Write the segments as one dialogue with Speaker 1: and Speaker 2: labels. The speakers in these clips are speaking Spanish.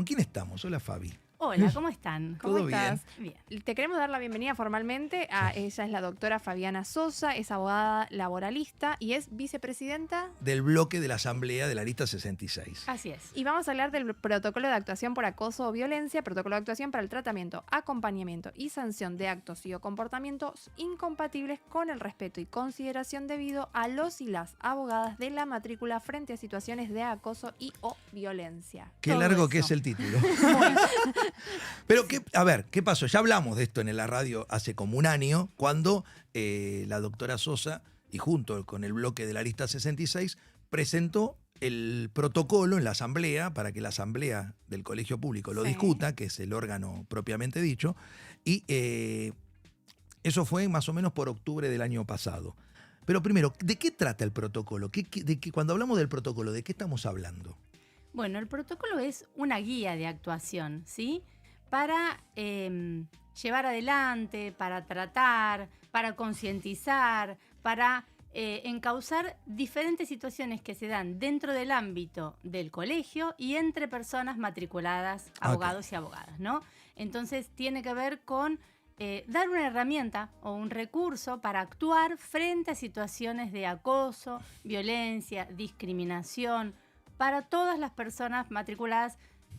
Speaker 1: ¿Con quién estamos? Hola, Fabi.
Speaker 2: Hola, ¿cómo están?
Speaker 1: ¿Todo
Speaker 2: ¿Cómo estás?
Speaker 1: bien?
Speaker 2: Bien.
Speaker 3: Te queremos dar la bienvenida formalmente a ella, es la doctora Fabiana Sosa, es abogada laboralista y es vicepresidenta.
Speaker 1: Del bloque de la Asamblea de la Lista 66.
Speaker 2: Así es.
Speaker 3: Y vamos a hablar del protocolo de actuación por acoso o violencia, protocolo de actuación para el tratamiento, acompañamiento y sanción de actos y o comportamientos incompatibles con el respeto y consideración debido a los y las abogadas de la matrícula frente a situaciones de acoso y o violencia.
Speaker 1: Qué
Speaker 2: Todo
Speaker 1: largo
Speaker 2: eso.
Speaker 1: que es el título. Pero, a ver, ¿qué pasó? Ya hablamos de esto en la radio hace como un año, cuando la doctora Sosa, y junto con el bloque de la Lista 66, presentó el protocolo en la asamblea, para que la asamblea del colegio público lo
Speaker 3: Sí.
Speaker 1: discuta, que es el órgano propiamente dicho, y eso fue más o menos por octubre del año pasado. Pero primero, ¿de qué trata el protocolo? Cuando hablamos del protocolo, ¿de qué estamos hablando?
Speaker 2: Bueno, el protocolo es una guía de actuación, ¿sí? Para llevar adelante, para tratar, para concientizar, para encauzar diferentes situaciones que se dan dentro del ámbito del colegio y entre personas matriculadas, abogados y abogadas, ¿no? Entonces tiene que ver con dar una herramienta o un recurso para actuar frente a situaciones de acoso, violencia, discriminación, para todas las personas matriculadas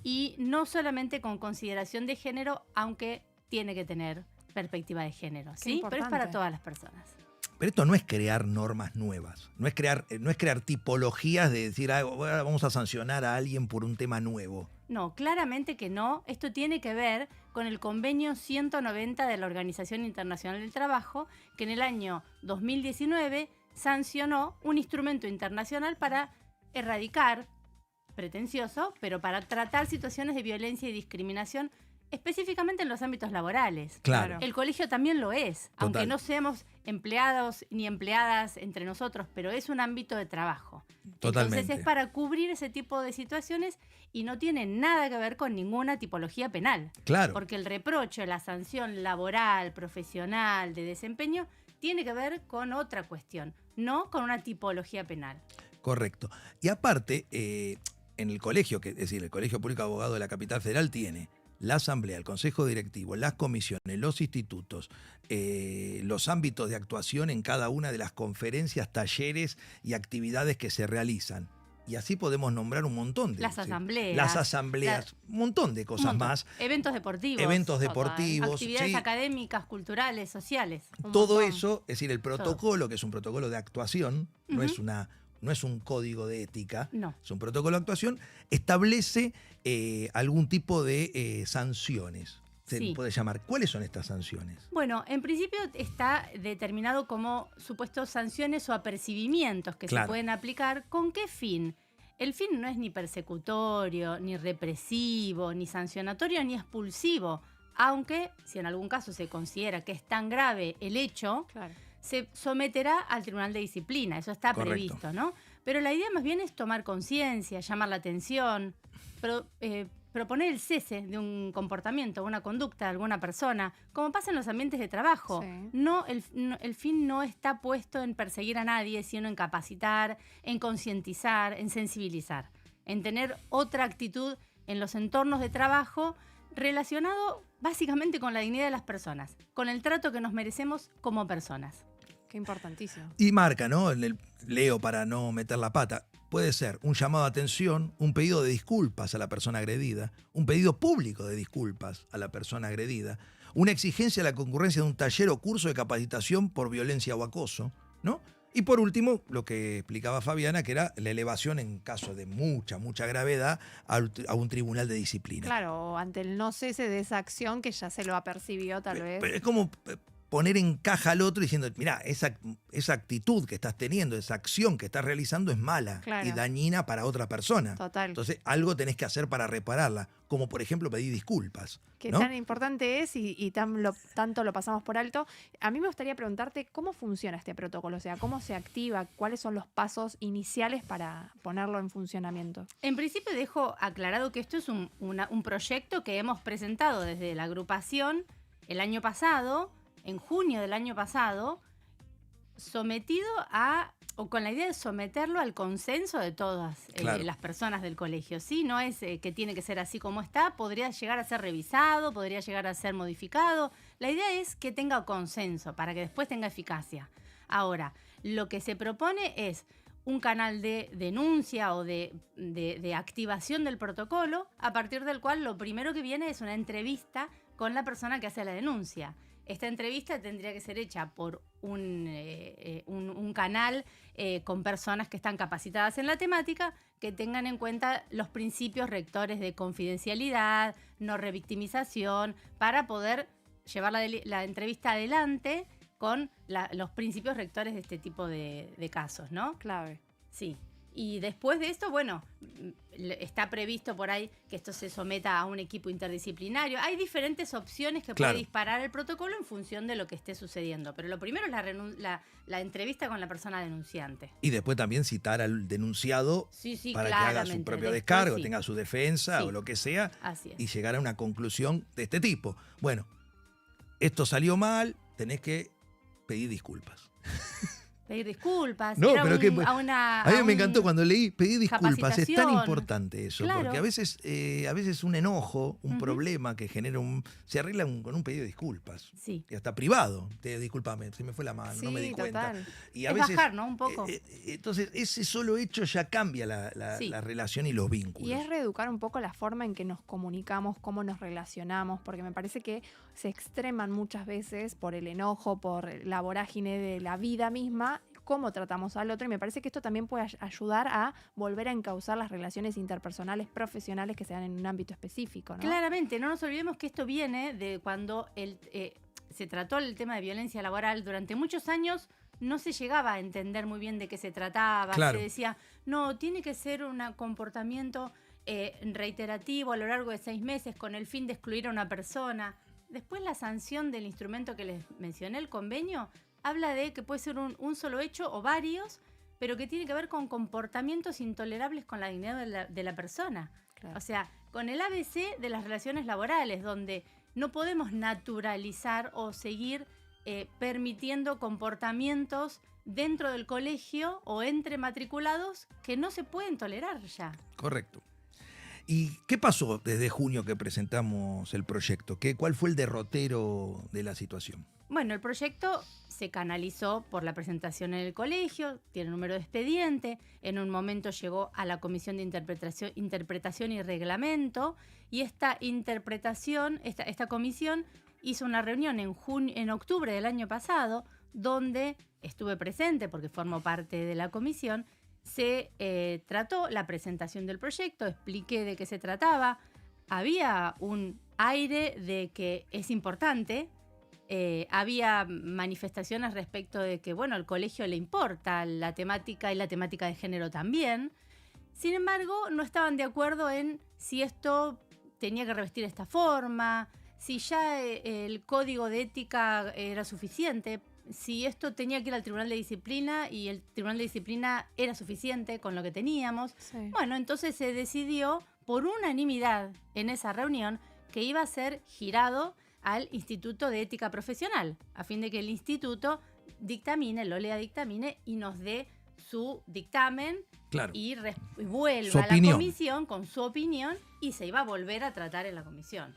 Speaker 2: y no solamente con consideración de género, aunque tiene que tener perspectiva de género, ¿sí? Pero es para
Speaker 3: importante.
Speaker 2: todas las personas.
Speaker 1: Pero esto no es crear normas nuevas, no es crear tipologías de decir, ahora vamos a sancionar a alguien por un tema nuevo.
Speaker 2: No, claramente que no. Esto tiene que ver con el convenio 190 de la Organización Internacional del Trabajo, que en el año 2019 sancionó un instrumento internacional para erradicar, pretencioso, pero para tratar situaciones de violencia y discriminación específicamente en los ámbitos laborales.
Speaker 1: Claro.
Speaker 2: El colegio también lo es, aunque no seamos empleados ni empleadas entre nosotros, pero es un ámbito de trabajo.
Speaker 1: Totalmente.
Speaker 2: Entonces es para cubrir ese tipo de situaciones y no tiene nada que ver con ninguna tipología penal.
Speaker 1: Claro.
Speaker 2: Porque el reproche, la sanción laboral, profesional, de desempeño, tiene que ver con otra cuestión, no con una tipología penal.
Speaker 1: Correcto. Y aparte, en el colegio, es decir, el Colegio Público de Abogados de la Capital Federal tiene la asamblea, el consejo directivo, las comisiones, los institutos, los ámbitos de actuación en cada una de las conferencias, talleres y actividades que se realizan. Y así podemos nombrar un montón de...
Speaker 2: Las asambleas.
Speaker 1: Las asambleas, un montón de cosas más.
Speaker 2: Eventos deportivos.
Speaker 1: Eventos deportivos.
Speaker 2: Actividades
Speaker 1: sí.
Speaker 2: académicas, culturales, sociales.
Speaker 1: Todo
Speaker 2: montón.
Speaker 1: eso, es decir, el protocolo, que es un protocolo de actuación, no es un código de ética,
Speaker 2: No.
Speaker 1: es un protocolo de actuación, establece algún tipo de sanciones. Se
Speaker 2: Sí.
Speaker 1: puede llamar. ¿Cuáles son estas sanciones?
Speaker 2: Bueno, en principio está determinado como supuestos sanciones o apercibimientos que
Speaker 1: Claro.
Speaker 2: se pueden aplicar. ¿Con qué fin? El fin no es ni persecutorio, ni represivo, ni sancionatorio, ni expulsivo. Aunque, si en algún caso se considera que es tan grave el hecho,
Speaker 3: Claro.
Speaker 2: se someterá al Tribunal de Disciplina. Eso está
Speaker 1: Correcto.
Speaker 2: previsto, ¿no? Pero la idea más bien es tomar conciencia, llamar la atención, proponer el cese de un comportamiento, una conducta de alguna persona, como pasa en los ambientes de trabajo.
Speaker 3: Sí.
Speaker 2: El fin no está puesto en perseguir a nadie, sino en capacitar, en concientizar, en sensibilizar, en tener otra actitud en los entornos de trabajo relacionado básicamente con la dignidad de las personas, con el trato que nos merecemos como personas.
Speaker 3: Qué importantísimo.
Speaker 1: Y marca, ¿no? Leo para no meter la pata. Puede ser un llamado de atención, un pedido de disculpas a la persona agredida, un pedido público de disculpas a la persona agredida, una exigencia de la concurrencia de un taller o curso de capacitación por violencia o acoso, ¿no? Y por último, lo que explicaba Fabiana, que era la elevación en caso de mucha gravedad a un tribunal de disciplina.
Speaker 3: Claro, o ante el no cese de esa acción que ya se lo apercibió tal vez.
Speaker 1: Pero es como poner en caja al otro diciendo, mirá, esa actitud que estás teniendo, esa acción que estás realizando es mala
Speaker 3: Claro.
Speaker 1: y dañina para otra persona.
Speaker 3: Total.
Speaker 1: Entonces, algo tenés que hacer para repararla, como por ejemplo pedir disculpas.
Speaker 3: Qué
Speaker 1: ¿no?
Speaker 3: tan importante es y tanto lo pasamos por alto. A mí me gustaría preguntarte cómo funciona este protocolo, o sea, cómo se activa, cuáles son los pasos iniciales para ponerlo en funcionamiento.
Speaker 2: En principio dejo aclarado que esto es un proyecto que hemos presentado desde la agrupación el año pasado, en junio del año pasado, sometido a o con la idea de someterlo al consenso de todas
Speaker 1: Claro.
Speaker 2: las personas del colegio. ¿Sí? No es que tiene que ser así como está, podría llegar a ser revisado, podría llegar a ser modificado. La idea es que tenga consenso para que después tenga eficacia. Ahora, lo que se propone es un canal de denuncia o de activación del protocolo, a partir del cual lo primero que viene es una entrevista con la persona que hace la denuncia. Esta entrevista tendría que ser hecha por un canal con personas que están capacitadas en la temática, que tengan en cuenta los principios rectores de confidencialidad, no revictimización, para poder llevar la entrevista adelante con los principios rectores de este tipo de casos, ¿no?
Speaker 3: Clave.
Speaker 2: Sí. Y después de esto, bueno, está previsto por ahí que esto se someta a un equipo interdisciplinario. Hay diferentes opciones que
Speaker 1: Claro.
Speaker 2: puede disparar el protocolo en función de lo que esté sucediendo. Pero lo primero es la entrevista con la persona denunciante.
Speaker 1: Y después también citar al denunciado
Speaker 2: Sí, sí,
Speaker 1: para que haga su
Speaker 2: claramente.
Speaker 1: propio
Speaker 2: Después
Speaker 1: descargo,
Speaker 2: sí.
Speaker 1: tenga su defensa
Speaker 2: Sí.
Speaker 1: o lo que sea,
Speaker 2: Así es.
Speaker 1: y llegar a una conclusión de este tipo. Bueno, esto salió mal, tenés que pedir disculpas.
Speaker 2: Pedir disculpas.
Speaker 1: No,
Speaker 2: ir a
Speaker 1: pero que- A mí me encantó cuando leí pedir disculpas. Es tan
Speaker 2: capacitación.
Speaker 1: importante eso,
Speaker 2: Claro.
Speaker 1: porque a veces un enojo, un
Speaker 2: Ujú.
Speaker 1: problema que genera se arregla con un pedido de disculpas.
Speaker 2: Sí.
Speaker 1: Y hasta privado. Discúlpame, se me fue la mano, no me di cuenta.
Speaker 3: Total.
Speaker 1: Y a
Speaker 2: Es
Speaker 1: veces,
Speaker 2: bajar, ¿no? Un poco.
Speaker 1: entonces, ese solo hecho ya cambia la
Speaker 2: Sí.
Speaker 1: relación y los vínculos.
Speaker 3: Y es reeducar un poco la forma en que nos comunicamos, cómo nos relacionamos, porque me parece que se extreman muchas veces por el enojo, por la vorágine de la vida misma, cómo tratamos al otro. Y me parece que esto también puede ayudar a volver a encauzar las relaciones interpersonales, profesionales que se dan en un ámbito específico, ¿no?
Speaker 2: Claramente, no nos olvidemos que esto viene de cuando se trató el tema de violencia laboral. Durante muchos años no se llegaba a entender muy bien de qué se trataba.
Speaker 1: Claro.
Speaker 2: Se decía, no, tiene que ser un comportamiento reiterativo a lo largo de 6 meses con el fin de excluir a una persona. Después la sanción del instrumento que les mencioné, el convenio, habla de que puede ser un solo hecho o varios, pero que tiene que ver con comportamientos intolerables con la dignidad de la persona.
Speaker 3: Claro.
Speaker 2: O sea, con el ABC de las relaciones laborales, donde no podemos naturalizar o seguir permitiendo comportamientos dentro del colegio o entre matriculados que no se pueden tolerar ya.
Speaker 1: Correcto. ¿Y qué pasó desde junio que presentamos el proyecto? ¿Cuál fue el derrotero de la situación?
Speaker 2: Bueno, el proyecto se canalizó por la presentación en el colegio, tiene número de expediente, en un momento llegó a la Comisión de Interpretación y Reglamento, y esta comisión hizo una reunión en octubre del año pasado, donde estuve presente porque formo parte de la comisión. Se trató la presentación del proyecto, expliqué de qué se trataba, había un aire de que es importante. Había manifestaciones respecto de que, bueno, al colegio le importa la temática y la temática de género también. Sin embargo, no estaban de acuerdo en si esto tenía que revestir esta forma, si ya el código de ética era suficiente, si esto tenía que ir al Tribunal de Disciplina y el Tribunal de Disciplina era suficiente con lo que teníamos.
Speaker 3: Sí.
Speaker 2: Bueno, entonces se decidió por unanimidad en esa reunión que iba a ser girado al Instituto de Ética Profesional, a fin de que el instituto lo lea, dictamine y nos dé su dictamen.
Speaker 1: Claro.
Speaker 2: Y vuelva
Speaker 1: Su
Speaker 2: a la
Speaker 1: opinión.
Speaker 2: comisión con su opinión y se iba a volver a tratar en la comisión.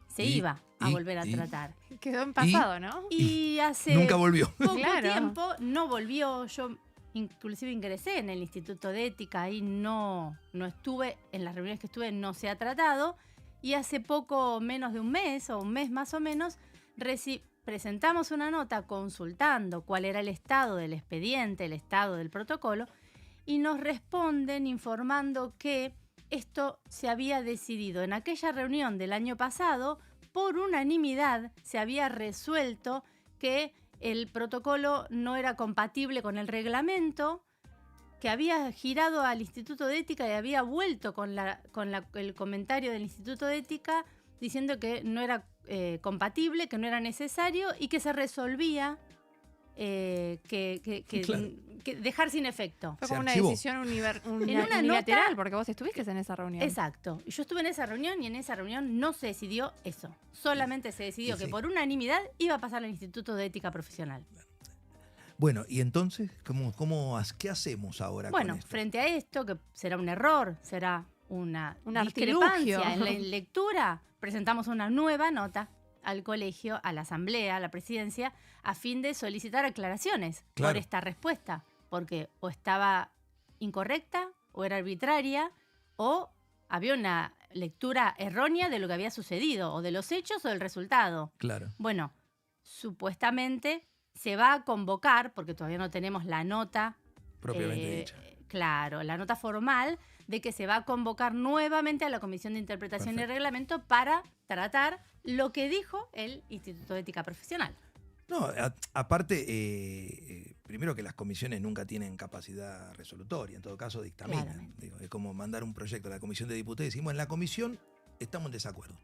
Speaker 2: Se
Speaker 1: Y-
Speaker 2: iba a
Speaker 1: y-
Speaker 2: volver a
Speaker 1: y-
Speaker 2: tratar.
Speaker 3: Quedó en pasado, ¿no?
Speaker 2: Y hace
Speaker 1: Nunca volvió.
Speaker 2: poco
Speaker 3: Claro.
Speaker 2: tiempo no volvió. Yo inclusive ingresé en el Instituto de Ética, ahí no estuve, en las reuniones que estuve no se ha tratado. Y hace poco, menos de un mes o un mes más o menos, presentamos una nota consultando cuál era el estado del expediente, el estado del protocolo, y nos responden informando que esto se había decidido en aquella reunión del año pasado, por unanimidad se había resuelto que el protocolo no era compatible con el reglamento, que había girado al Instituto de Ética y había vuelto con el comentario del Instituto de Ética diciendo que no era compatible, que no era necesario y que se resolvía
Speaker 1: Claro.
Speaker 2: que dejar sin efecto.
Speaker 3: Fue
Speaker 1: Se
Speaker 3: como una
Speaker 1: archivó.
Speaker 3: decisión
Speaker 2: una
Speaker 3: unilateral,
Speaker 2: nota-
Speaker 3: porque vos estuviste en esa reunión.
Speaker 2: Exacto. Yo estuve en esa reunión y en esa reunión no se decidió eso. Solamente se decidió
Speaker 1: Y
Speaker 2: que
Speaker 1: sí.
Speaker 2: por unanimidad iba a pasar al Instituto de Ética Profesional.
Speaker 1: Bueno, y entonces, ¿qué hacemos ahora
Speaker 2: Bueno,
Speaker 1: con esto?
Speaker 2: frente a esto, que será un error, será una
Speaker 3: Un
Speaker 2: discrepancia
Speaker 3: artilugio.
Speaker 2: en la lectura, presentamos una nueva nota al colegio, a la asamblea, a la presidencia, a fin de solicitar aclaraciones
Speaker 1: Claro.
Speaker 2: por esta respuesta, porque o estaba incorrecta, o era arbitraria, o había una lectura errónea de lo que había sucedido, o de los hechos o del resultado.
Speaker 1: Claro.
Speaker 2: Bueno, supuestamente se va a convocar, porque todavía no tenemos la nota
Speaker 1: Propiamente dicha.
Speaker 2: claro, la nota formal de que se va a convocar nuevamente a la Comisión de Interpretación
Speaker 1: Perfecto.
Speaker 2: y Reglamento para tratar lo que dijo el Instituto de Ética Profesional.
Speaker 1: No, aparte, primero que las comisiones nunca tienen capacidad resolutoria, en todo caso dictaminan.
Speaker 2: Claramente.
Speaker 1: Digo, es como mandar un proyecto a la comisión de diputados y decimos, en la comisión estamos en desacuerdo.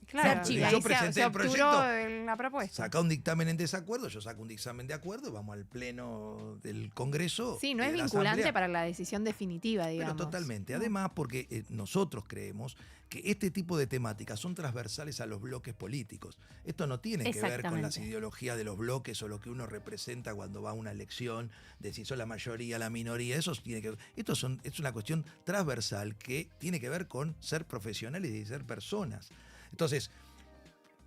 Speaker 3: Claro,
Speaker 2: archiva.
Speaker 3: y ahí
Speaker 1: Yo presenté
Speaker 3: se
Speaker 1: el
Speaker 3: obturó
Speaker 1: proyecto,
Speaker 3: la propuesta.
Speaker 1: Saca un dictamen en desacuerdo, yo saco un dictamen de acuerdo, vamos al pleno del Congreso.
Speaker 3: Sí, no
Speaker 1: y
Speaker 3: es
Speaker 1: de la
Speaker 3: vinculante
Speaker 1: Asamblea.
Speaker 3: para la decisión definitiva, digamos.
Speaker 1: Pero totalmente.
Speaker 3: No.
Speaker 1: Además, porque nosotros creemos que este tipo de temáticas son transversales a los bloques políticos. Esto no tiene que ver con las
Speaker 2: Exactamente.
Speaker 1: ideologías de los bloques o lo que uno representa cuando va a una elección, de si son la mayoría, la minoría. Eso tiene que ver. Es una cuestión transversal que tiene que ver con ser profesionales y ser personas. Entonces,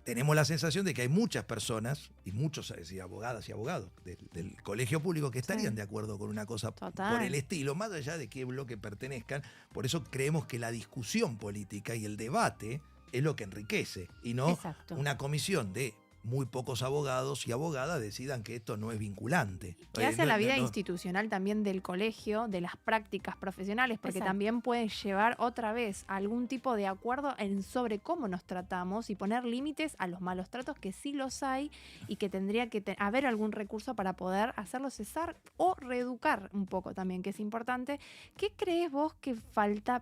Speaker 1: tenemos la sensación de que hay muchas personas, y muchos abogadas y abogados del colegio público que estarían
Speaker 3: Sí.
Speaker 1: de acuerdo con una cosa
Speaker 3: Total.
Speaker 1: por el estilo, más allá de qué bloque pertenezcan. Por eso creemos que la discusión política y el debate es lo que enriquece, y no
Speaker 2: Exacto.
Speaker 1: una comisión de muy pocos abogados y abogadas decidan que esto no es vinculante.
Speaker 3: Que hace a la vida
Speaker 1: no-
Speaker 3: institucional también del colegio, de las prácticas profesionales, porque
Speaker 2: Exacto.
Speaker 3: también puede llevar otra vez a algún tipo de acuerdo sobre cómo nos tratamos y poner límites a los malos tratos, que sí los hay y que tendría que haber algún recurso para poder hacerlo cesar o reeducar un poco también, que es importante. ¿Qué crees vos que falta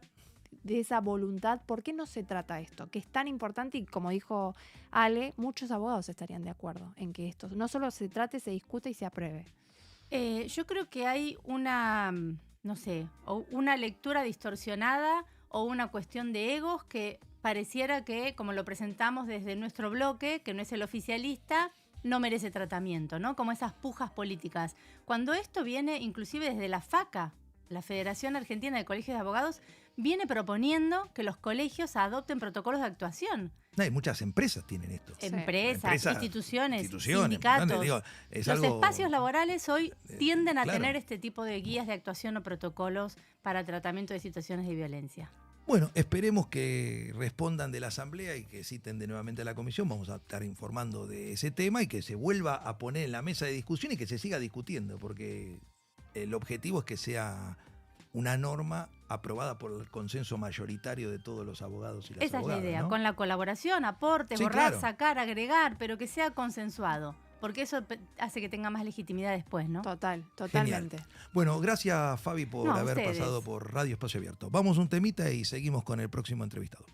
Speaker 3: de esa voluntad? ¿Por qué no se trata esto? Que es tan importante y, como dijo Ale, muchos abogados estarían de acuerdo en que esto no solo se trate, se discute y se apruebe.
Speaker 2: Yo creo que hay una, no sé, o una lectura distorsionada o una cuestión de egos que pareciera que, como lo presentamos desde nuestro bloque, que no es el oficialista, no merece tratamiento, ¿no? Como esas pujas políticas. Cuando esto viene inclusive desde la FACA, la Federación Argentina de Colegios de Abogados, viene proponiendo que los colegios adopten protocolos de actuación.
Speaker 1: No, hay muchas empresas tienen esto.
Speaker 3: Sí.
Speaker 2: Empresas, instituciones,
Speaker 1: ¿entendés?
Speaker 2: sindicatos.
Speaker 1: Digo, es
Speaker 2: Los
Speaker 1: algo-
Speaker 2: espacios laborales hoy tienden a
Speaker 1: claro.
Speaker 2: tener este tipo de guías de actuación o protocolos para tratamiento de situaciones de violencia.
Speaker 1: Bueno, esperemos que respondan de la Asamblea y que citen de nuevamente a la Comisión. Vamos a estar informando de ese tema y que se vuelva a poner en la mesa de discusión y que se siga discutiendo, porque el objetivo es que sea una norma aprobada por el consenso mayoritario de todos los abogados y las
Speaker 2: Esa
Speaker 1: abogadas.
Speaker 2: es la idea,
Speaker 1: ¿no?
Speaker 2: con la colaboración, aportes,
Speaker 1: Sí,
Speaker 2: borrar,
Speaker 1: claro.
Speaker 2: sacar, agregar, pero que sea consensuado, porque eso hace que tenga más legitimidad después, ¿no?
Speaker 3: Total, totalmente.
Speaker 1: Bueno, gracias Fabi por
Speaker 2: No, a
Speaker 1: haber
Speaker 2: ustedes.
Speaker 1: pasado por Radio Espacio Abierto. Vamos un temita y seguimos con el próximo entrevistado.